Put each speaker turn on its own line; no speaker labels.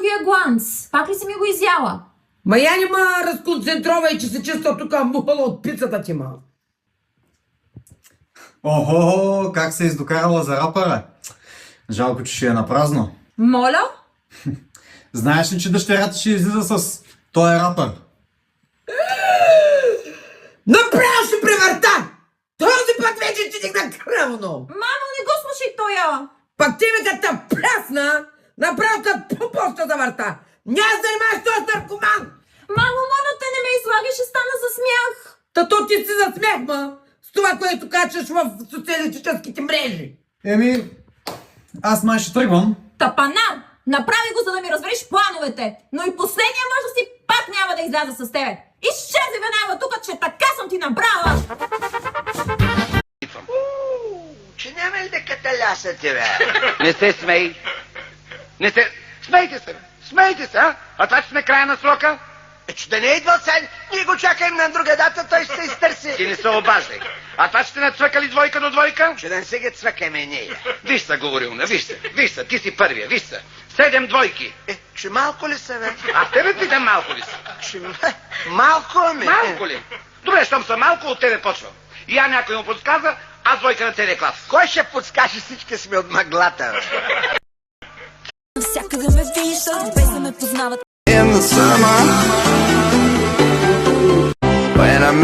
новия гланц? Пак ли си ми го изяла?
Ма я не ма разконцентровай, че се чувства тук мухала от пицата ти, ма.
Охо, как се издокарала за рапъра? Жалко, че ще е на празно.
Моля?
Знаеш ли, че дъщерята ще излиза с той рапър?
Направо ще превърта! Този път вече ти дигна кръвно!
Мамо, не го слушай тоя!
Пак ти ми като прасна, направо като попоста завърта! Няма да занимаваш този наркоман!
Мамо, моля те, не ме излагай, ще стана за смях!
Тато ти си за смех, ма! С това, което качаш в социалистическите мрежи!
Еми, аз май ще тръгвам.
Тапанар! Направи го, за да ми разбереш плановете! Но и последния мъж си пак няма да изляза с тебе! Изчези веднага тук, че така съм ти набрала!
Че няма ли да каталясате, бе?
Не се смей. Не се... Смейте се, бе. Смейте се, а? А това, че сме края на срока?
Че да не идва отсен, ние го чакаем на друга дата, той ще се изтърси.
Ти не се обаждай. А това, че сте нацвъкали двойка до двойка?
Че да не се ги цвакаме ние.
Виж са, говорилна, виж са, ти си първия, виж са. 7 двойки.
Че малко ли са, бе?
Аз тебе питам малко ли са?
Че малко ми.
Малко ли? Добре, щом са малко, от тебе почвам. И я някой му подсказа, аз двойка на целия клас.
Кой ще подскаже, всички сме от мъглата, бе?
Всякъде ме виждат, без да ме познават.
In the summer when I'm